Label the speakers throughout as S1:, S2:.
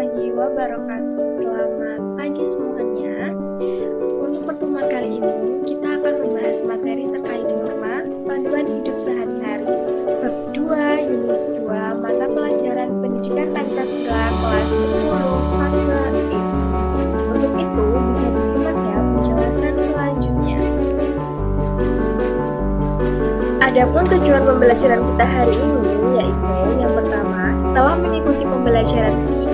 S1: warahmatullahi wabarakatuh. Selamat pagi semuanya. Untuk pertemuan kali ini, kita akan membahas materi terkait norma panduan hidup sehari-hari bab 2 unit 2 mata pelajaran pendidikan Pancasila kelas 10 fase E. Untuk itu, bisa disimak ya penjelasan selanjutnya. Adapun tujuan pembelajaran kita hari ini yaitu yang pertama, setelah mengikuti pembelajaran hari ini,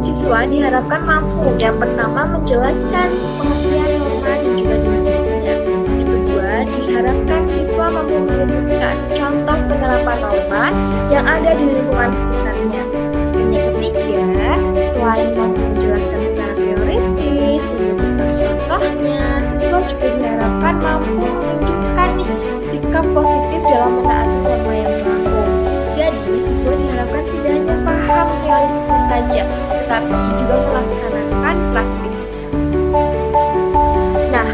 S1: siswa diharapkan mampu yang pertama menjelaskan pengertian norma dan juga jenis-jenisnya. Yang kedua, diharapkan siswa mampu menyebutkan contoh penerapan norma yang ada di lingkungan sekitarnya. Dan yang ketiga, selain mampu menjelaskan secara teoritis, menyebutkan contohnya, siswa juga diharapkan mampu menunjukkan sikap positif dalam menaati norma yang berlaku. Jadi, siswa diharapkan tidak hanya paham teoritisnya saja, tetapi juga melaksanakan praktiknya. Nah,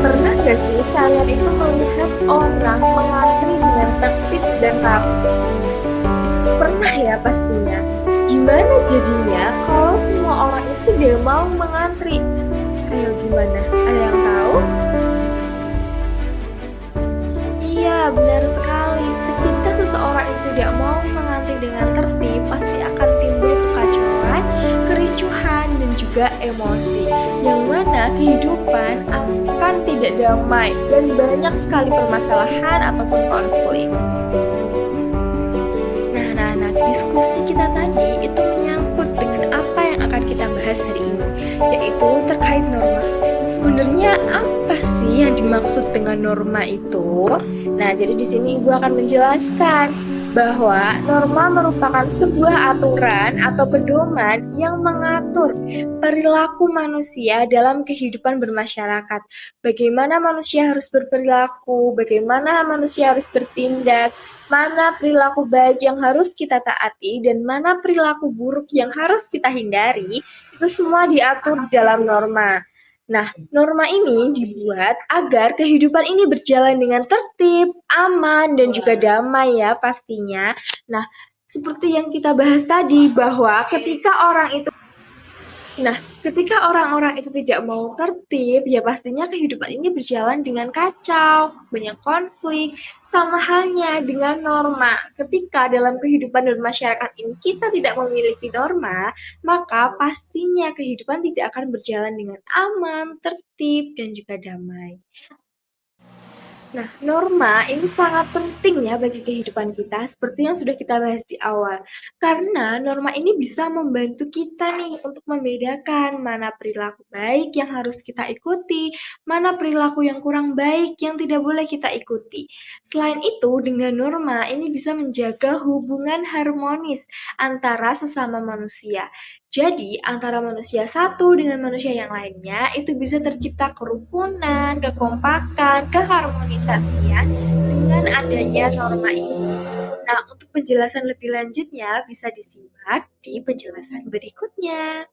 S1: pernah nggak sih kalian itu melihat orang mengantri dengan tertib dan rapi? Pernah ya pastinya. Gimana jadinya kalau semua orang itu tidak mau mengantri? Kayak gimana? Ada yang tahu? Iya, benar sekali. Ketika seseorang itu tidak mau mengantri dengan tertib, pasti akan timbul kekacauan, kericuhan, dan juga emosi. Yang mana kehidupan akan tidak damai dan banyak sekali permasalahan ataupun konflik. Nah, diskusi kita tadi itu menyangkut dengan apa yang akan kita bahas hari ini, yaitu terkait norma. Sebenarnya apa sih yang dimaksud dengan norma itu? Nah, jadi di sini Ibu akan menjelaskan bahwa norma merupakan sebuah aturan atau pedoman yang mengatur perilaku manusia dalam kehidupan bermasyarakat. Bagaimana manusia harus berperilaku, bagaimana manusia harus bertindak, mana perilaku baik yang harus kita taati dan mana perilaku buruk yang harus kita hindari, itu semua diatur dalam norma. Nah, norma ini dibuat agar kehidupan ini berjalan dengan tertib, aman, dan juga damai ya pastinya. Nah, seperti yang kita bahas tadi bahwa ketika orang-orang itu tidak mau tertib, ya pastinya kehidupan ini berjalan dengan kacau, banyak konflik, sama halnya dengan norma. Ketika dalam kehidupan dan masyarakat ini kita tidak memiliki norma, maka pastinya kehidupan tidak akan berjalan dengan aman, tertib, dan juga damai. Nah, norma ini sangat penting ya bagi kehidupan kita, seperti yang sudah kita bahas di awal. Karena norma ini bisa membantu kita nih untuk membedakan mana perilaku baik yang harus kita ikuti, mana perilaku yang kurang baik yang tidak boleh kita ikuti. Selain itu, dengan norma ini bisa menjaga hubungan harmonis antara sesama manusia. Jadi, antara manusia satu dengan manusia yang lainnya, itu bisa tercipta kerukunan, kekompakan, keharmonisasian dengan adanya norma ini. Nah, untuk penjelasan lebih lanjutnya bisa disimak di penjelasan berikutnya.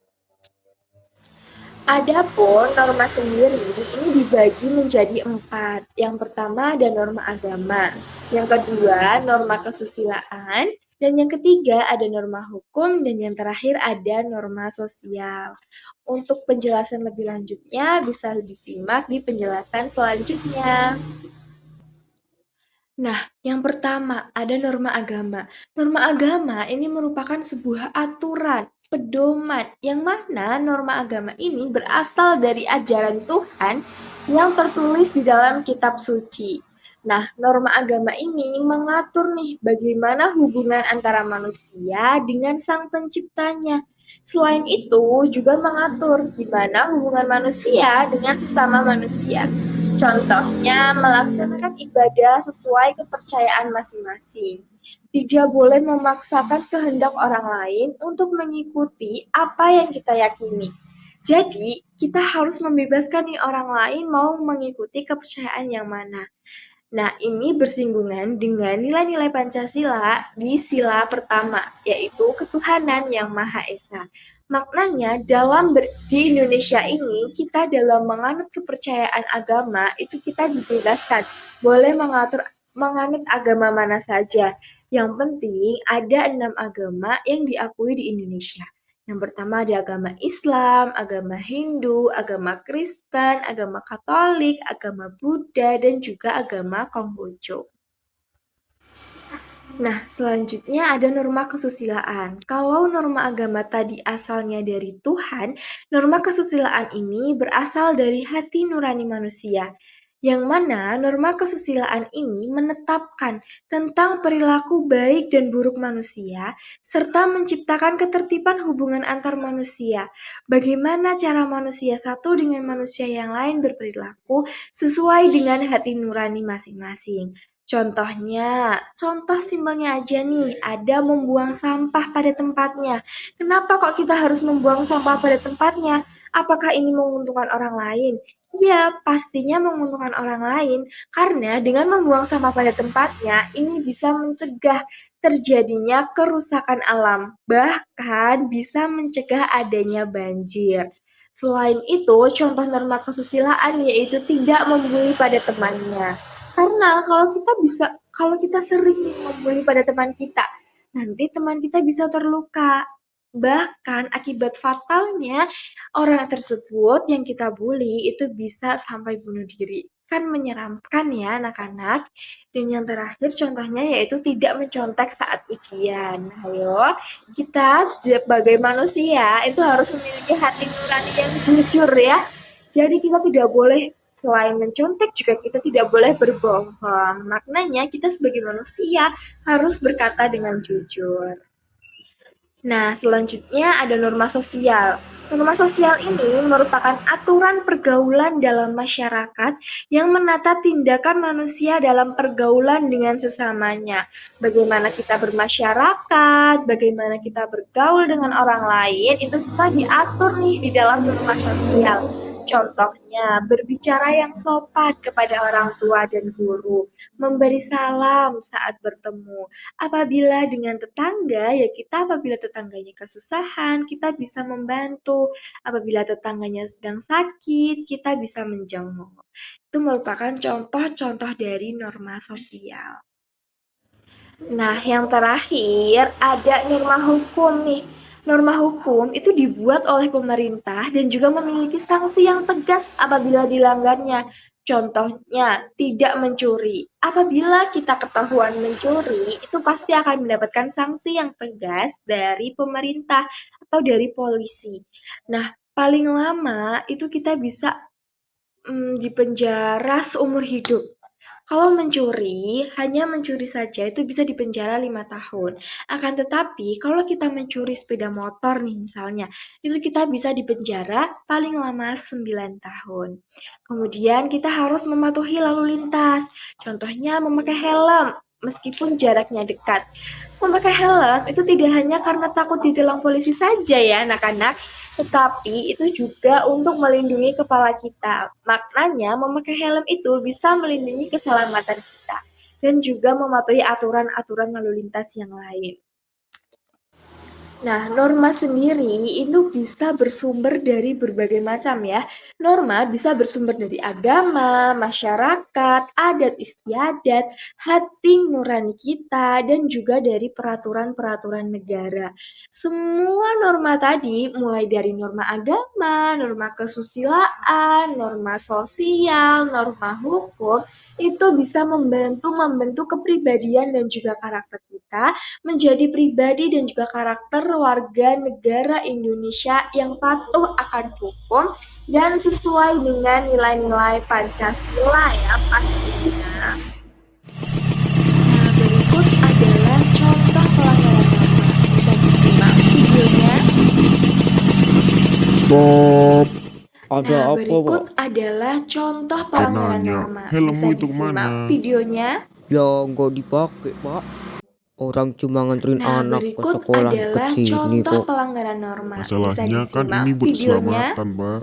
S1: Adapun norma sendiri ini dibagi menjadi 4. Yang pertama ada norma agama, yang kedua norma kesusilaan, dan yang ketiga ada norma hukum, dan yang terakhir ada norma sosial. Untuk penjelasan lebih lanjutnya bisa disimak di penjelasan selanjutnya. Nah, yang pertama ada norma agama. Norma agama ini merupakan sebuah aturan, pedoman, yang mana norma agama ini berasal dari ajaran Tuhan yang tertulis di dalam kitab suci. Nah, norma agama ini mengatur nih bagaimana hubungan antara manusia dengan sang penciptanya. Selain itu, juga mengatur gimana hubungan manusia dengan sesama manusia. Contohnya, melaksanakan ibadah sesuai kepercayaan masing-masing. Tidak boleh memaksakan kehendak orang lain untuk mengikuti apa yang kita yakini. Jadi, kita harus membebaskan nih orang lain mau mengikuti kepercayaan yang mana. Nah, ini bersinggungan dengan nilai-nilai Pancasila di sila pertama, yaitu ketuhanan yang Maha Esa. Maknanya, di Indonesia ini, kita dalam menganut kepercayaan agama, itu kita dibebaskan. Boleh menganut agama mana saja. Yang penting, ada 6 agama yang diakui di Indonesia. Yang pertama ada agama Islam, agama Hindu, agama Kristen, agama Katolik, agama Buddha, dan juga agama Konghucu. Nah, selanjutnya ada norma kesusilaan. Kalau norma agama tadi asalnya dari Tuhan, norma kesusilaan ini berasal dari hati nurani manusia. Yang mana norma kesusilaan ini menetapkan tentang perilaku baik dan buruk manusia, serta menciptakan ketertiban hubungan antar manusia. Bagaimana cara manusia satu dengan manusia yang lain berperilaku sesuai dengan hati nurani masing-masing. Contoh simpelnya aja nih, ada membuang sampah pada tempatnya. Kenapa kok kita harus membuang sampah pada tempatnya? Apakah ini menguntungkan orang lain? Ya, pastinya menguntungkan orang lain, karena dengan membuang sampah pada tempatnya, ini bisa mencegah terjadinya kerusakan alam, bahkan bisa mencegah adanya banjir. Selain itu, contoh norma kesusilaan yaitu tidak membuli pada temannya. Karena kalau kita sering membuli pada teman kita, nanti teman kita bisa terluka. Bahkan akibat fatalnya orang tersebut yang kita bully itu bisa sampai bunuh diri. Kan menyeramkan ya anak-anak. Dan yang terakhir contohnya yaitu tidak mencontek saat ujian. Ayo, kita sebagai manusia itu harus memiliki hati nurani yang jujur ya. Jadi kita tidak boleh selain mencontek juga kita tidak boleh berbohong. Maknanya kita sebagai manusia harus berkata dengan jujur. Nah, selanjutnya ada norma sosial. Norma sosial ini merupakan aturan pergaulan dalam masyarakat yang menata tindakan manusia dalam pergaulan dengan sesamanya. Bagaimana kita bermasyarakat, bagaimana kita bergaul dengan orang lain, itu semua diatur nih di dalam norma sosial. Contohnya, berbicara yang sopan kepada orang tua dan guru, memberi salam saat bertemu. Apabila tetangganya kesusahan, kita bisa membantu. Apabila tetangganya sedang sakit, kita bisa menjenguk. Itu merupakan contoh-contoh dari norma sosial. Nah, yang terakhir ada norma hukum nih. Norma hukum itu dibuat oleh pemerintah dan juga memiliki sanksi yang tegas apabila dilanggarnya. Contohnya, tidak mencuri. Apabila kita ketahuan mencuri, itu pasti akan mendapatkan sanksi yang tegas dari pemerintah atau dari polisi. Nah, paling lama itu kita bisa dipenjara seumur hidup. Kalau mencuri, hanya mencuri saja itu bisa dipenjara 5 tahun. Akan tetapi, kalau kita mencuri sepeda motor nih misalnya, itu kita bisa dipenjara paling lama 9 tahun. Kemudian kita harus mematuhi lalu lintas. Contohnya memakai helm, meskipun jaraknya dekat. Memakai helm itu tidak hanya karena takut ditilang polisi saja ya anak-anak, tetapi itu juga untuk melindungi kepala kita. Maknanya memakai helm itu bisa melindungi keselamatan kita dan juga mematuhi aturan-aturan lalu lintas yang lain. Nah, norma sendiri itu bisa bersumber dari berbagai macam ya. Norma bisa bersumber dari agama, masyarakat, adat istiadat, hati nurani kita, dan juga dari peraturan-peraturan negara. Semua norma tadi, mulai dari norma agama, norma kesusilaan, norma sosial, norma hukum, itu bisa membentuk kepribadian dan juga karakter kita menjadi pribadi dan juga karakter warga negara Indonesia yang patuh akan hukum dan sesuai dengan nilai-nilai Pancasila ya pastinya. Nah, berikut adalah contoh pelanggaran norma. Bisa disimak videonya.
S2: Stop. Ada
S1: Nah,
S2: apa,
S1: berikut
S2: Pak?
S1: adalah contoh
S2: Saya
S1: pelanggaran
S2: nanya,
S1: norma.
S2: helmmu
S1: Bisa
S2: itu
S1: disimak
S2: kemana?
S1: videonya.
S2: Ya, nggak dipakai, Pak. Orang cuma nganterin
S1: Nah,
S2: anak ke
S1: berikut
S2: sekolah dekat
S1: adalah
S2: sini
S1: contoh
S2: kok.
S1: pelanggaran norma. Bisa
S2: Masalahnya kan
S1: disimak
S2: ini buat
S1: videonya.
S2: keselamatan, Pak.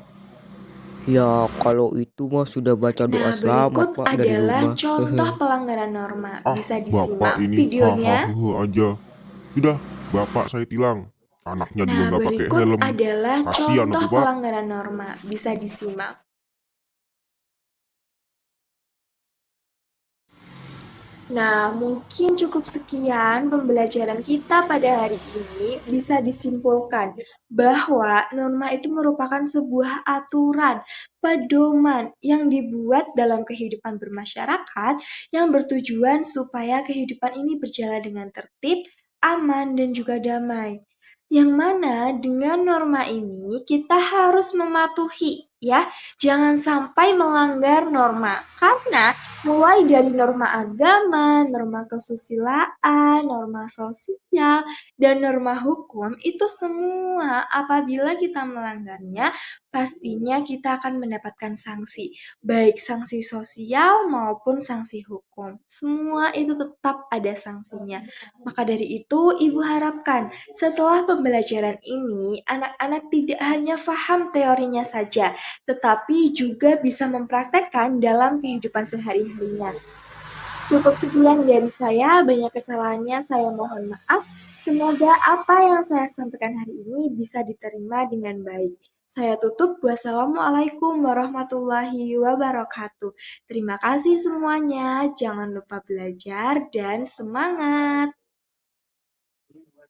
S2: Ya, kalau itu mah sudah baca doa
S1: Nah,
S2: selamat,
S1: berikut
S2: Pak, dari
S1: adalah
S2: rumah.
S1: contoh pelanggaran norma.
S2: Ah,
S1: Bisa
S2: Bapak
S1: disimak
S2: ini
S1: videonya.
S2: hahaha aja. Sudah, Bapak saya tilang. Anaknya juga
S1: Nah,
S2: nggak pakai
S1: berikut
S2: helm.
S1: adalah
S2: Kasihan
S1: contoh
S2: atuh, Pak.
S1: pelanggaran norma. Bisa disimak. Nah, mungkin cukup sekian pembelajaran kita pada hari ini. Bisa disimpulkan bahwa norma itu merupakan sebuah aturan, pedoman yang dibuat dalam kehidupan bermasyarakat yang bertujuan supaya kehidupan ini berjalan dengan tertib, aman, dan juga damai. Yang mana dengan norma ini kita harus mematuhi ya, jangan sampai melanggar norma. Karena mulai dari norma agama, norma kesusilaan, norma sosial, dan norma hukum itu semua apabila kita melanggarnya, pastinya kita akan mendapatkan sanksi, baik sanksi sosial maupun sanksi hukum. Semua itu tetap ada sanksinya. Maka dari itu, Ibu harapkan setelah pembelajaran ini, anak-anak tidak hanya paham teorinya saja, tetapi juga bisa mempraktekkan dalam kehidupan sehari-harinya. Cukup sekian dari saya, banyak kesalahannya saya mohon maaf. Semoga apa yang saya sampaikan hari ini bisa diterima dengan baik. Saya tutup. Wassalamualaikum warahmatullahi wabarakatuh. Terima kasih semuanya. Jangan lupa belajar dan semangat.